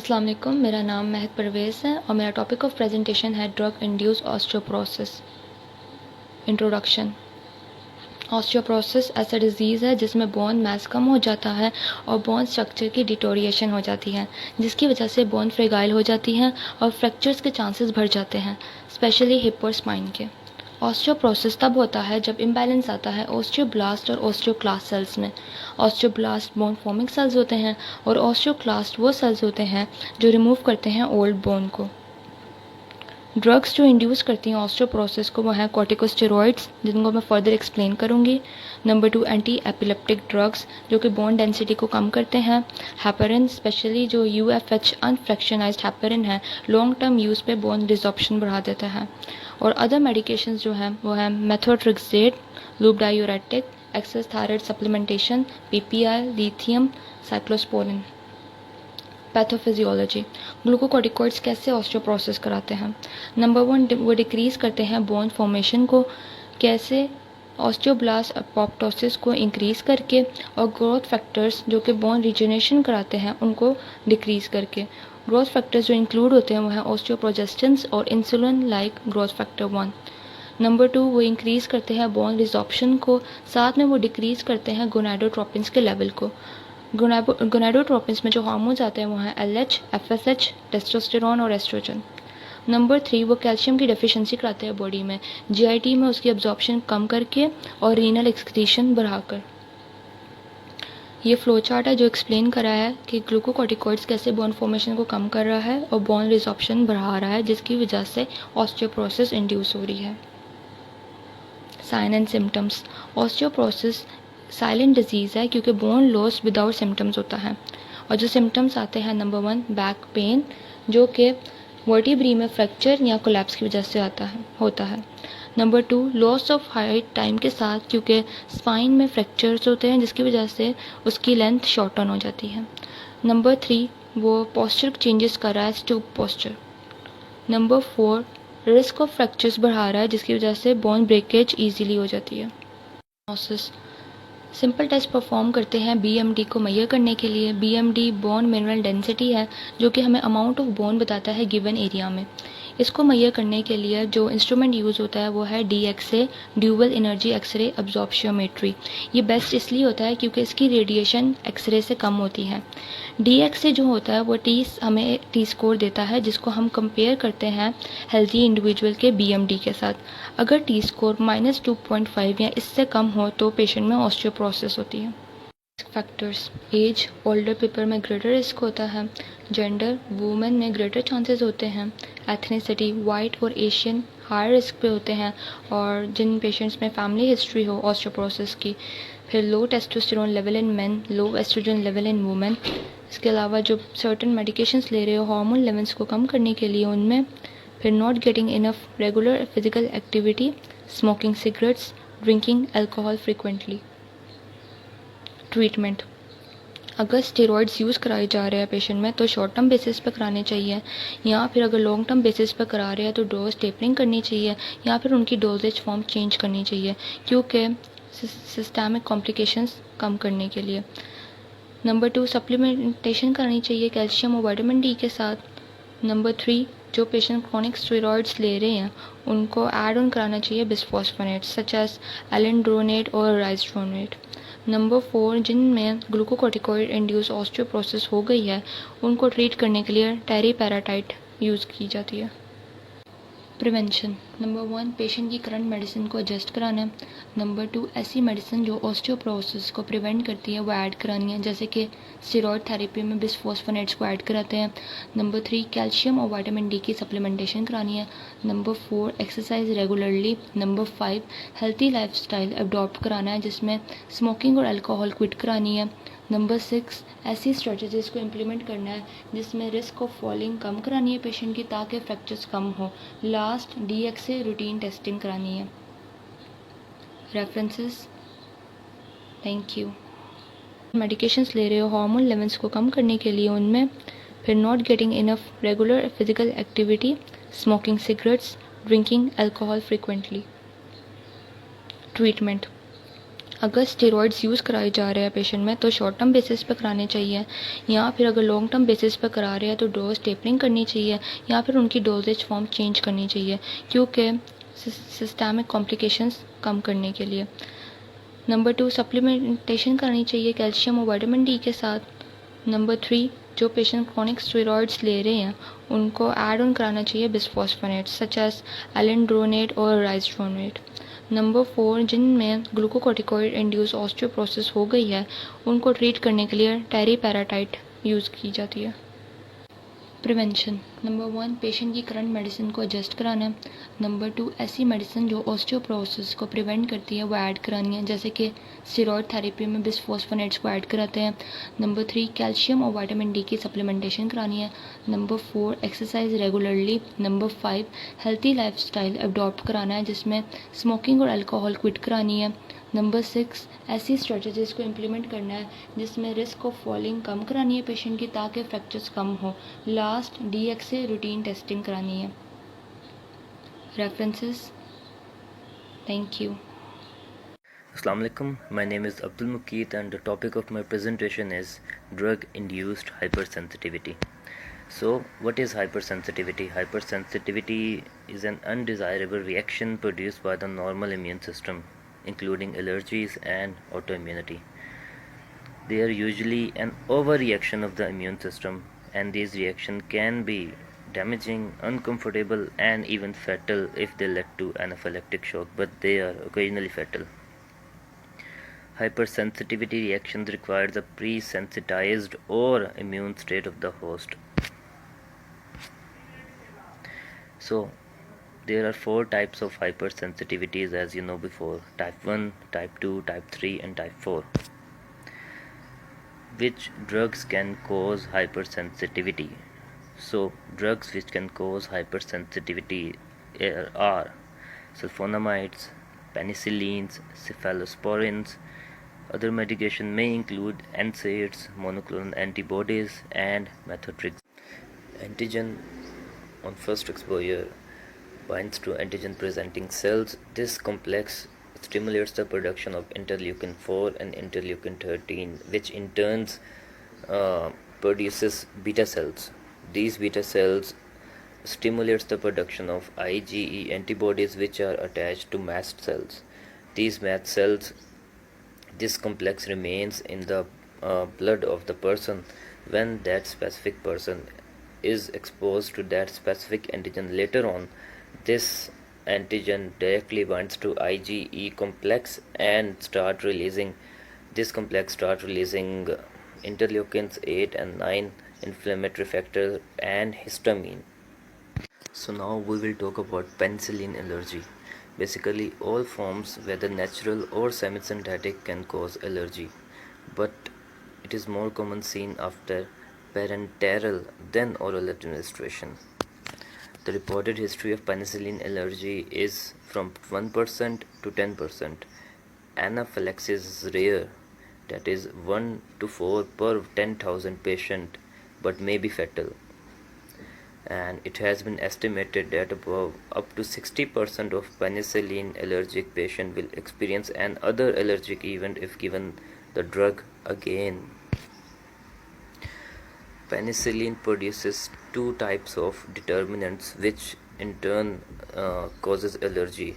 अस्सलाम वालेकुम, मेरा नाम महक परवेज़ है और मेरा टॉपिक ऑफ प्रेजेंटेशन है drug induce osteoporosis. Introduction. Osteoporosis ऐसा डिजीज़ है जिसमें बोन मास कम हो जाता है और बोन स्ट्रक्चर की डिटोरिएशन हो जाती है, जिसकी वजह से बोन फ्रेगाइल हो जाती है और फ्रैक्चर्स के चांसेस बढ़ जाते हैं, स्पेशली हिप और स्पाइन के। ऑस्टियोपोरोसिस तब होता है जब इम्बैलेंस आता है ओस्टियोब्लास्ट और ओस्टियोक्लास्ट सेल्स में। ऑस्टियोब्लास्ट बोन फॉर्मिंग सेल्स होते हैं और ओस्टियोक्लास्ट वो सेल्स होते हैं जो रिमूव करते हैं ओल्ड बोन को। ड्रग्स जो इंड्यूस करती हैं ऑस्टियोपोरोसिस को वो हैं कॉर्टिकोस्टेरॉइड्स, जिनको मैं फर्दर एक्सप्लेन करूँगी। नंबर 2 एंटी एपिलेप्टिक ड्रग्स जो कि बोन डेंसिटी को कम करते हैं। हेपेरिन, स्पेशली जो यूएफएच अनफ्रैक्शनाइज्ड हेपेरिन है, लॉन्ग टर्म यूज़ पे बोन डिसॉर्प्शन बढ़ा देता है। और अदर मेडिकेशंस जो हैं वो हैं methotrexate, loop diuretic, excess thyroid supplementation, PPI, lithium, cyclosporine. Pathophysiology. Glucocorticoids कैसे ऑस्टियोपोरोसिस कराते हैं? नंबर 1 वो डिक्रीज़ करते हैं बोन फॉर्मेशन को। कैसे? ऑस्टियोब्लास्ट अपोप्टोसिस को इंक्रीज़ करके और ग्रोथ फैक्टर्स जो कि बोन रिजेनरेशन कराते हैं उनको डिक्रीज़ करके। ग्रोथ फैक्टर्स जो इंक्लूड होते हैं वो हैं ऑस्टियोप्रोजेस्टेंस और insulin like growth factor 1। Number 2 वो इंक्रीज़ करते हैं बोन रिजॉर्प्शन को, साथ में वो डिक्रीज़ करते हैं गोनाडोट्रोपिन्स के लेवल को। गोनाडोट्रोपिन्स में जो हार्मोन्स आते हैं वो हैं एलएच, एफएसएच, टेस्टोस्टेरोन और एस्ट्रोजन। नंबर 3 वो कैल्शियम की डेफिशिएंसी कराते हैं बॉडी में, जीआईटी में उसकी एब्जॉर्प्शन कम करके और रीनल एक्सक्रीशन बढ़ाकर। ये फ्लो चार्ट है जो एक्सप्लेन करा है कि ग्लूकोकॉर्टिकॉइड्स कैसे बोन फॉर्मेशन को कम कर रहा है और बोन रिजॉर्प्शन बढ़ा रहा है, जिसकी वजह से ऑस्टियोपोरोसिस इंड्यूस हो रही है। Sign and symptoms. Osteoporosis silent disease है क्योंकि बोन लॉस विदाउट सिम्टम्स होता है। और जो सिम्टम्स आते हैं, नंबर 1 बैक पेन, जो कि वर्टिब्री में फ्रैक्चर या कोलैप्स की वजह से होता है। Number 2 loss of height time के साथ, क्योंकि स्पाइन में फ्रैक्चर्स होते हैं जिसकी वजह से उसकी लेंथ शॉर्टन हो जाती है। नंबर 3 वो पोस्चर चेंजेस कर रहा है, stoop posture. Number 4 risk of fractures बढ़ा रहा है जिसकी वजह से बोन ब्रेकेज ईजीली हो जाती है। सिंपल टेस्ट परफॉर्म करते हैं बीएमडी को मेजर करने के लिए। बीएमडी बोन मिनरल डेंसिटी है जो कि हमें अमाउंट ऑफ बोन बताता है गिवन एरिया में। इसको मेजर करने के लिए जो इंस्ट्रूमेंट यूज़ होता है वो है डीएक्सए, ड्यूअल एनर्जी एक्सरे अब्जॉर्प्शियोमेट्री। ये बेस्ट इसलिए होता है क्योंकि इसकी रेडिएशन एक्सरे से कम होती है। डीएक्सए जो होता है वो हमें टी स्कोर देता है जिसको हम कंपेयर करते हैं हेल्थी इंडिविजुअल के बीएमडी के साथ। अगर टी स्कोर -2.5 या इससे कम हो तो पेशेंट में ऑस्टियोपोरोसिस होती है। फैक्टर्स। एज, ओल्डर पीपल में ग्रेटर रिस्क होता है। जेंडर, वुमेन में ग्रेटर चांसेस होते हैं। एथनिसिटी, वाइट और एशियन हाई रिस्क पे होते हैं, और जिन पेशेंट्स में फैमिली हिस्ट्री हो ऑस्टियोपोरोसिस की। फिर low testosterone level in men, low oestrogen level in women. इसके अलावा जो सर्टेन मेडिकेशंस ले रहे हो हार्मोन लेवल्स को कम करने के लिए उनमें। फिर not getting enough regular physical activity, smoking cigarettes, drinking alcohol frequently. Treatment. अगर स्टेरॉइड्स यूज़ कराए जा रहे हैं पेशेंट में तो शॉर्ट टर्म बेसिस पर कराने चाहिए, या फिर अगर लॉन्ग टर्म बेसिस पर करा रहे हैं तो डोज टेपरिंग करनी चाहिए या फिर उनकी डोजेज फॉर्म चेंज करनी चाहिए, क्योंकि सिस्टमिक कॉम्प्लिकेशंस कम करने के लिए। नंबर 2 सप्लीमेंटेशन करनी चाहिए कैल्शियम और विटामिन डी के साथ। नंबर 3 जो पेशेंट क्रोनिक स्टेरॉइड्स ले रहे हैं उनको ऐड ऑन कराना चाहिए बिस्फॉस्फोनेट्स सच एज एलेंड्रोनेट और राइसड्रोनेट। नंबर 4 जिनमें ग्लूकोकॉर्टिकॉइड इंड्यूस ऑस्टियोपोरोसिस हो गई है उनको ट्रीट करने के लिए टेरीपैराटाइट यूज़ की जाती है। प्रिवेंशन। नंबर 1 पेशेंट की करंट मेडिसिन को एडजस्ट कराना है। नंबर 2 ऐसी मेडिसिन जो ऑस्टियोपोरोसिस को प्रिवेंट करती है वो ऐड करानी है, जैसे कि स्टेरॉयड थेरेपी में बिस्फॉस्फोनेट्स को ऐड कराते हैं। नंबर 3 कैल्शियम और विटामिन डी की सप्लीमेंटेशन करानी है। Number 4 exercise regularly. Number 5 healthy lifestyle adopt कराना है जिसमें स्मोकिंग और अल्कोहल क्विट करानी है। नंबर 6 ऐसी स्ट्रेटजीज को इम्प्लीमेंट करना है जिसमें रिस्क ऑफ फॉलिंग कम करानी है पेशेंट की ताकि फ्रैक्चर्स कम हो। लास्ट डीएक्सए रूटीन टेस्टिंग करानी है। रेफरेंसेस। Thank you. मेडिकेशंस ले रहे हो हार्मोन लेवल्स को कम करने के लिए उनमें। फिर not getting enough regular physical activity, smoking cigarettes, drinking alcohol frequently. Treatment. अगर स्टेरॉइड्स यूज़ कराए जा रहे हैं पेशेंट में तो शॉर्ट टर्म बेसिस पे कराने चाहिए, या फिर अगर लॉन्ग टर्म बेसिस पे करा रहे हैं तो डोज टेपरिंग करनी चाहिए, या फिर उनकी डोजेज फॉर्म चेंज करनी चाहिए, क्योंकि सिस्टमिक कॉम्प्लिकेशंस कम करने के लिए। नंबर 2, सप्लीमेंटेशन करनी चाहिए कैल्शियम और विटामिन डी के साथ। नंबर 3, जो पेशेंट क्रॉनिक स्टेरॉइड्स ले रहे हैं उनको ऐड ऑन कराना चाहिए बिस्फॉस्फोनेट्स सच एज एलिंड्रोनेट और राइजोनेट। नंबर 4, जिनमें ग्लूकोकॉर्टिकॉइड इंड्यूस ऑस्टियोपोरोसिस हो गई है उनको ट्रीट करने के लिए टेरीपैराटाइट यूज़ की जाती है। प्रिवेंशन। नंबर 1, पेशेंट की करंट मेडिसिन को एडजस्ट कराना है। नंबर 2, ऐसी मेडिसिन जो ऑस्टियोपोरोसिस को प्रिवेंट करती है वो ऐड करानी है, जैसे कि स्टेरॉयड थेरेपी में बिस्फॉस्फोनेट्स को ऐड कराते हैं। नंबर 3, कैल्शियम और विटामिन डी की सप्लीमेंटेशन करानी है। Number 4, exercise regularly. Number 5, healthy lifestyle adopt कराना है जिसमें स्मोकिंग और अल्कोहल क्विट करानी है। नंबर 6, ऐसी स्ट्रेटजीज़ को इम्प्लीमेंट करना है जिसमें रिस्क ऑफ फॉलिंग कम करानी है पेशेंट की ताकि फ्रैक्चर्स कम हो। लास्ट, DXA रूटीन टेस्टिंग करानी है। References. Thank you. Assalamu alaikum. My name is Abdul Mukeet and the topic of my presentation is drug induced hypersensitivity. So, what is hypersensitivity? Hypersensitivity is an undesirable reaction produced by the normal immune system, including allergies and autoimmunity. They are usually an overreaction of the immune system, and these reactions can be damaging, uncomfortable, and even fatal if they lead to anaphylactic shock, but they are occasionally fatal. Hypersensitivity reactions requires a pre-sensitized or immune state of the host. So, there are 4 types of hypersensitivities as you know before: type 1, type 2, type 3 and type 4. Which drugs can cause hypersensitivity? So, drugs which can cause hypersensitivity are sulfonamides, penicillins, cephalosporins. Other medication may include NSAIDs, monoclonal antibodies, and methotrexate. Antigen on first exposure binds to antigen-presenting cells. This complex stimulates the production of interleukin 4 and interleukin 13, which in turn produces beta cells. These beta cells stimulates the production of IgE antibodies, which are attached to mast cells. These mast cells, this complex remains in the blood of the person when that specific person is exposed to that specific antigen. Later on, this antigen directly binds to IgE complex and this complex start releasing interleukins 8 and 9, inflammatory factor and histamine. So now we will talk about penicillin allergy. Basically, all forms, whether natural or semi-synthetic, can cause allergy, but it is more common seen after parenteral than oral administration. The reported history of penicillin allergy is from 1% to 10%. Anaphylaxis is rare, that is 1 to 4 per 10,000 patient, but may be fatal. And it has been estimated that up to 60% of penicillin allergic patients will experience another allergic event if given the drug again. Penicillin produces 2 types of determinants which in turn causes allergy.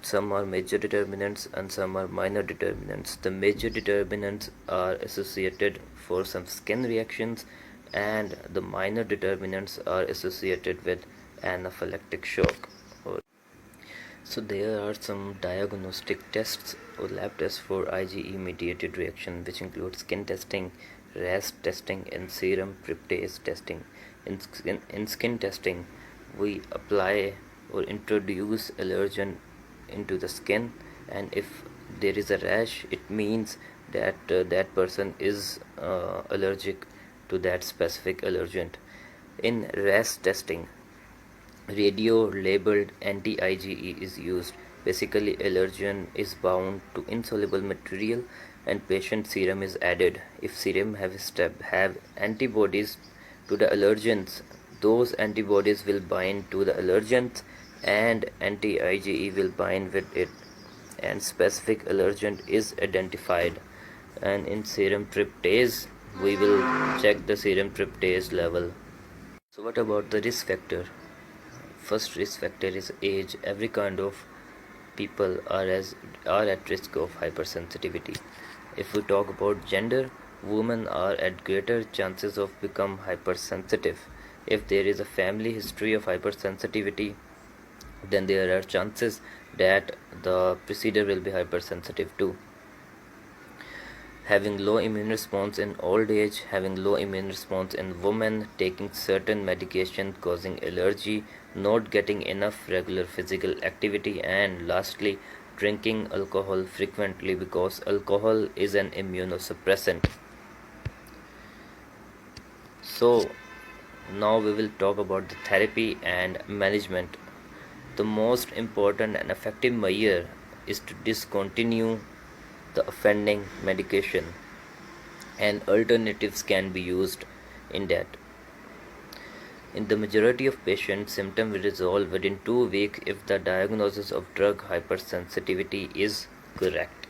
Some are major determinants and some are minor determinants. The major determinants are associated for some skin reactions, and the minor determinants are associated with anaphylactic shock. So there are some diagnostic tests or lab tests for IgE mediated reaction, which include skin testing, RAS testing, and serum tryptase testing. In skin testing, we apply or introduce allergen into the skin, and if there is a rash, it means that that person is allergic to that specific allergen. In RAS testing, radio labeled anti-IgE is used. Basically, allergen is bound to insoluble material and patient serum is added. If serum have antibodies to the allergens, those antibodies will bind to the allergens and anti-IgE will bind with it. and specific allergen is identified. And in serum tryptase, we will check the serum tryptase level. So what about the risk factor? First risk factor is age. Every kind of people are at risk of hypersensitivity. If we talk about gender, women are at greater chances of become hypersensitive. If there is a family history of hypersensitivity, then there are chances that the procedure will be hypersensitive too. Having low immune response in old age, having low immune response in women, taking certain medication causing allergy, not getting enough regular physical activity, and lastly, drinking alcohol frequently because alcohol is an immunosuppressant. So, now we will talk about the therapy and management. The most important and effective measure is to discontinue the offending medication, and alternatives can be used in that. In the majority of patients, symptoms will resolve within 2 weeks if the diagnosis of drug hypersensitivity is correct.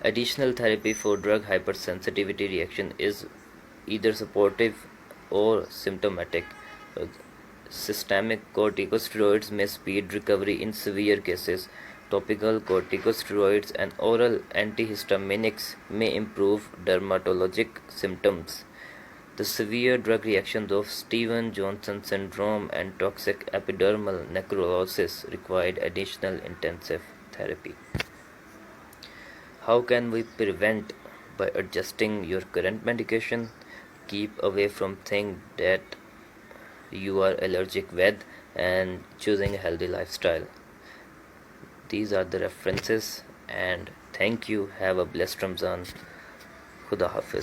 Additional therapy for drug hypersensitivity reaction is either supportive or symptomatic. Systemic corticosteroids may speed recovery in severe cases. Topical corticosteroids and oral antihistaminics may improve dermatologic symptoms. The severe drug reactions of Stevens-Johnson syndrome and toxic epidermal necrosis required additional intensive therapy. How can we prevent? By adjusting your current medication. Keep away from things that you are allergic with and choosing a healthy lifestyle. These are the references, and thank you. Have a blessed Ramzan. Khuda Hafiz.